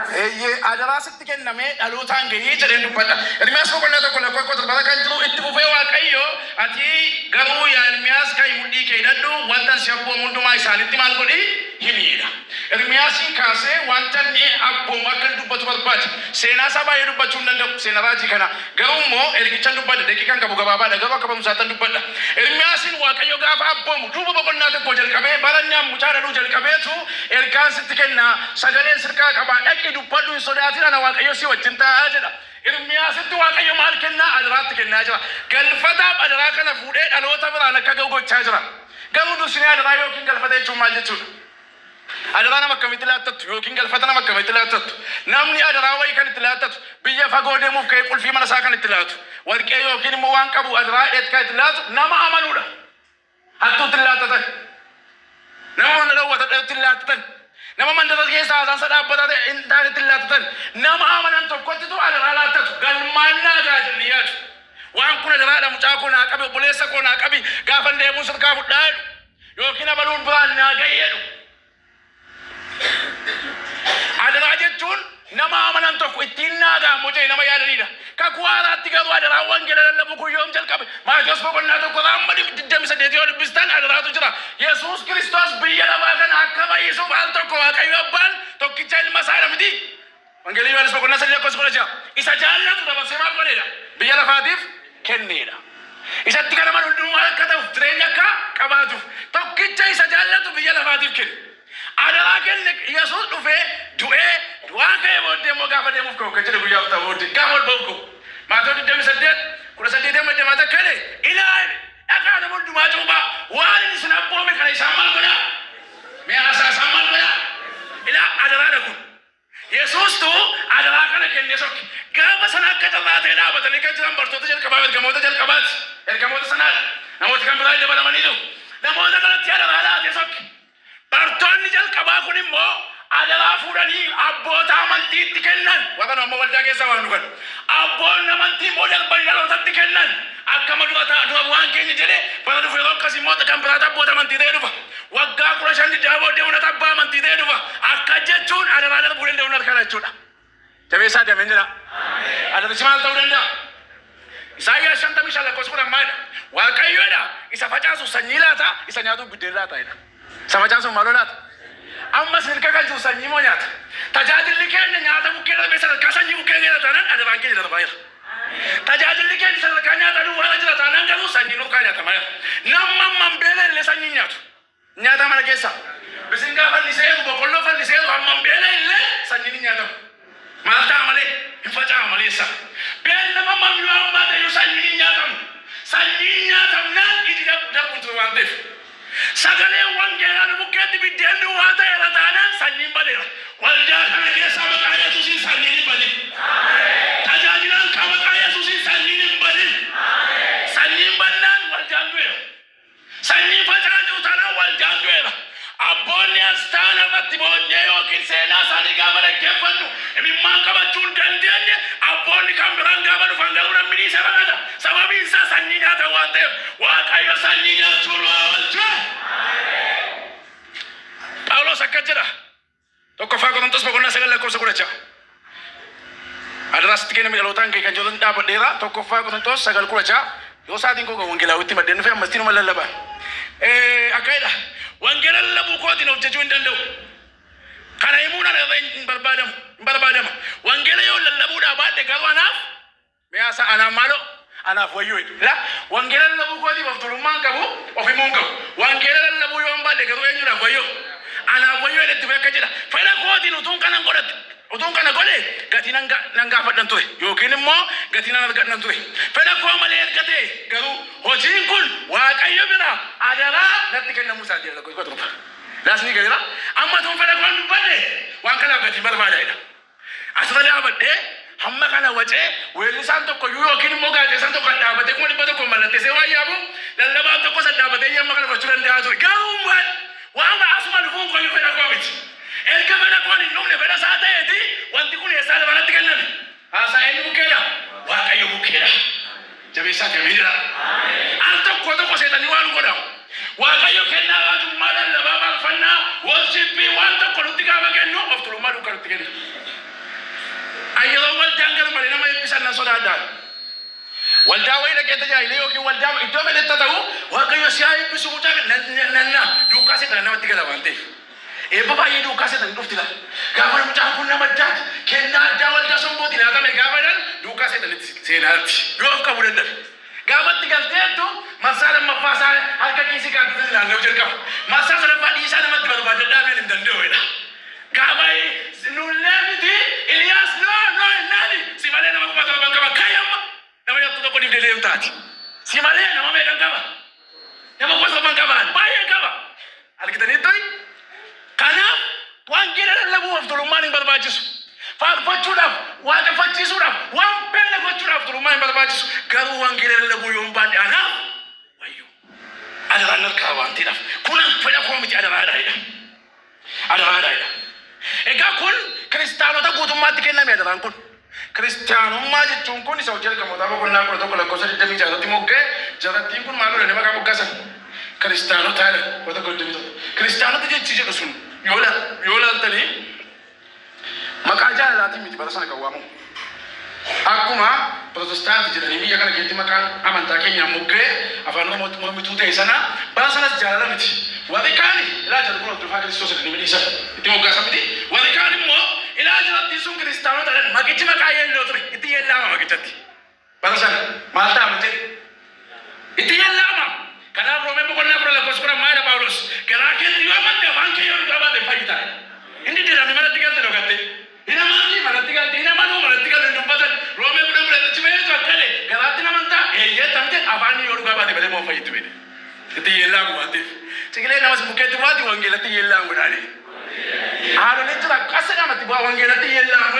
Adaraasit kenname dhalootaan gahee jedheen dubbadha. Ermiyaas boqonnaa tokko lakkoofsa torba kan jiru itti fufee Waaqayyo ati garuu yaa Ermiyaas ka'ii mudhii kee hidhadhu wanta si abboomu hundumaa isaanitti maal godhi himiidha. Ermiyaasiin kaasee wanta inni abboomu akka dubbatu barbaade seenaa isaa baay'ee dubbachuu hin danda'u seenaa raajii kana garuu immoo ergichaan dubbadha daqiiqaan qabu gabaabaadha garuu akka ba'umsaatti dubbadha. Ermiyaasiin Waaqayyo gaafa abboomu duuba boqonnaa tokko jalqabee barannaan mucaa dhaluu jalqabeetu ergaan sitti kenna sagaleen sirkaa qabaa dhaqi dubbadhu hin sodaatin ana Waaqayyo si wajjin taa'aa jedha. Ermiyaasitti Waaqayyo maal kennaa adaraatti kennaa jira. Galfataaf adaraa kana fuudhee dhaloota biraan akka ga'u gochaa jira. Garuu dursinee adaraa yookiin galfata jechuun maal jechuudha? Adaraa nama akkamitti laattatu yookiin galfata nama akkamitti laattatu? Namni adaraa wayii kan itti laattatu biyya fagoo deemuuf ka'ee qulfii mana isaa kan itti laatu warqee yookiin immoo waan qabu adaraa dheet kan itti laatu nama amanuudha. Hattuutti laattatan nama mana dhawwata laattatan nama mandara keessa haasaan dhaabbata intaanitti laattatan nama amanan tokkottitu adaraa laattatu galmaannaa gaajirni yaadu. Waan kun adaraadha mucaa koo naa qabi obboleessa koo naa qabi gaafa deemuun sirkaa fudhaa jedhu yookiin abaluun biraan naa ga'ee jedhu. Adaraa jechuun nama amanan tokko ittiin naagaa mujee nama yaadanidha. Kakuu haaraatti garuu adaraa wangeela lallabu kun yoom jalqabe? Maatiyoos boqonnaa tokko amma 28 yoo dubbistan adaraatu jira. Yesuus Kiristoos biyya lafaa kana akka fayyisuuf al tokko Waaqayyo Abbaan tokkicha ilma isaa miti. Wangeelii Yohaannis boqonnaa 3:16 isa jaallatu dabarsee maal godheedha? Biyya lafaatiif kenneedha. Isatti kana malu hundumaa akka ta'uuf jireenya akka qabaatuuf tokkicha isa jaallatu biyya lafaatiif kenne. Adaraa kenne Yesuus dhufee du'ee du'aa ka'ee booddee immoo gaafa deemuuf ka'u kan jedhe guyyaa ta'u booddee gaafa ol ba'uuf ka'u. Maatoo 28 maddamata kane ilaali dhagaa nama hundumaa cuuba waan inni isin abboome kana isaan maal godhaa? Mi'a isaa isaan maal godhaa? Ilaa adaraadha kun. Yesuustu adaraa kana kennee sokki gaafa sana akka carraatee dhaabatanii kan jiran bartoota jalqabaa jalqabaati ergamoota sanaadha namoota kan biraa dabalamanii jiru namoota kanatti adaraa laatee sokki bartoonni jalqabaa kun immoo adaraa fuudhanii abboota amantiitti kennan warra nama waldaa keessa waan dhufan abboonni amantii immoo darban dhalootatti kennan akkama dura waan keenya jedhee bara dhufe yeroo akkasii immoo kan biraata abboota amantii ta'ee dhufa waggaa 15 daabooddee hunata abbaa amantii ta'ee dhufa akka jechuun adaraa darbuu danda'u harkaa jechuudha. Jabeessaa deemeen jira. Adarichi maal ta'uu danda'a? Isaayyaas 55 lakkoofsa 10 maadha. Waaqayyoodha isa facaasu sanyii laata isa nyaatu biddeen laata jedha. Isa facaasu maaloo laata? Ammas hirka kan jiru sanyii moo nyaata? Tajaajilli keenya nyaata bukkee darbee sadarkaa sanyii bukkee jira taanaan adaraan keenya darbaa jira. Tajaajilli keenya sadarkaa nyaata duwwaa jira taanaan garuu sanyii nurkaa nyaatamaa jira. Namni mambeela illee sanyii nyaatu. Nyaata mana keessa. Bisingaa fallisee boqqolloo fallisee mambeela illee sanyii nyaatamu. Maal ta'a malee hin facaa'a maleessa. Beellama mamnuu ammaa ta'e sanyii nyaatamu. Sanyii nyaatamnaan itti darbuutu waan ta'eef. Sagalee wangeelaa bukkeetti biddeen duwwaa ta'eera taanaan sanyiin badeera. Waldaa kana keessa maqaa Yesuusiin sanyiin hin badin. Tajaajilaan kan maqaa Yesuusiin sanyiin hin badin. Sanyiin bannaan waldaan du'eera. Sanyiin facaacuu taanaan waldaan du'eera. Abboonni astaan irratti boonyee yookiin seenaa isaanii gaafa dhaggeeffannu imimmaan qabachuu hin dandeenye abboonni kan biraan gaafa dhufan garuu namni dhiisee baqata. Sababiin isaa sanyii nyaata waan ta'eef Waaqayyo sanyii nyaachuu nu haa oolchu. Phaawulos akka jedha tokkoffaa Qorontos boqonnaa 9 lakkoofsa 16. Adaraasitti kenname dhalootaan kee kan jiran dhaabadheera tokkoffaa Qorontos 9:16 yoo sa'aatiin koo wangeelaawitti maddeen dhufee ammastiin uma lallabaa. Akkayidha. Wangeela lallabuu kootiin hojjechuu hin danda'u. Kana himuun ana hin barbaadama. Wangeela yoo lallabuudhaa baadhe garuu anaaf mi'aasa anaaf maaloo anaaf wayyoo jedhu. Wangeela lallabuu kootiif of tuulummaan qabu of himuu hin qabu. Wangeela lallabuu yoo hin baadhe garuu eenyuudhaaf wayyoo? Anaaf wayyoo jedhetti fekka jedha. Fedha kootiin utuun kana godhe gatii nan gaafadhan ture yookiin immoo gatii nan argadhan ture. Fedha koo malee ergatee garuu hojiin kun Waaqayyo biraa adaraa natti kennamuu isaati jedha gosa tokko. Laasni galeera amma tuun fedha koo dubbadhe waan kanaaf gatii barbaadeedha. Asirra dhaabadhee hamma kana wacee weellisaan tokko yookiin immoo gaazexeessaan tokko dhaabatee kuma 100 mallatteessee waan yaabu lallabaan tokko san dhaabatee yamma kana fachuu danda'a ture. Garuu waan asuma dhufuun koo fedha koo miti. Erga fedha koo hin dhumne fedha isaa ta'eeti wanti kun eessaa dabalatti kenname. Haasaa eenyu bukkeedha? Waaqayyo bukkeedha. Jabeessaa deemee jira. Al tokko seetanii waan godhamu. Waaqayyo kennaa raajummaa lallabaa faarfannaa worshipii waan tokko nutti gaafa kennu of tuulummaa duukaa nutti kenna. waldaa wayii dhaqee tajaajilee yookiin waldaa iddoo fedhetti ta'u waaqayyo si haa eebbisu mucaa nanna duukaa seetan namatti gala waan ta'eef. Eebba baay'ee duukaa seetan dhufti la. Gaafa mucaan kun nama addaati kennaa addaa waldaa sombootiin haa ta'e gaafa jedhan duukaa seetanitti seenaatti yoo of qabu dadhabe. Gaafatti galteettu marsaa lammaffaa isaa harka kiisii kaatee naannoo jalqaba. Marsaa sadaffaa dhiisaa namatti barbaadee dhaabeen hin danda'u. Gaafa nullee miti Iliyaas noo naani si malee nama kuma torban qaba kayyamma nama yattu tokko dhiibdee deemu taati. Si malee nama meeqan qaba nama kuma torban qabaan baay'ee qaba. Argitanii ta'e kanaaf waan geera lallabuuf tulummaan hin barbaachisu. Faarfachuudhaaf waaqeffachiisuudhaaf waan beela gochuudhaaf tulummaan hin barbaachisu. Garuu waan geera lallabuu yoo hin baanne anaaf wayyoo adaraan harkaa waan ta'eedhaaf kunan fedha koo miti adaraadhaadha. Adaraadhaadha. Egaa kun kiristaanota guutummaatti kenname adaraan kun. Kiristaanummaa jechuun kun isa hojii argamoota boqonnaa 11:26 moggee jarattiin kun maaloo dha maqaa moggaasan kiristaanota dha wata godhamitoota. Kiristaanota jechi jedhu sun yoo laaltanii maqaa jaalalaatiin miti bara sana kan waamamu. Akkuma Protestaantii jedhanii biyya kana keessatti maqaan amantaa keenyaan moggee afaan Oromootti mormituu ta'e sana bara sanas jaalala miti. Warri kaan ilaa jala kun hordofaa Kiristoos jedhanii midhiisa itti moggaasan miti. Warri kaan immoo ilaa jalatti sun kiristaanota dhan maqichi maqaa yeelloo ture itti yeellaama maqichatti. Bara sana maal ta'ama jedhe itti yeellaama. Kanaaf Roomee boqonnaa 10:10 maayidha Phaawulos garaa keetti yoo amante afaan kee yoo dhugaa baate fayyitaa. Inni jedhamni manatti galte dhokatte. Hinamaanii manatti galte hinamanuu manatti galte dubbatan Roomee boqonnaa 10 chimeetu akkale garaatti namantaa eeyyeettamte afaan yoo dhugaa baate malee moo fayyittu beene. Itti yeellaamu waanteef. Sigilee namas bukkeetti baati wangeelatti yeellaan godhaani. Haadholiin jira qasa namatti bu'aa wangeelatti yeellaan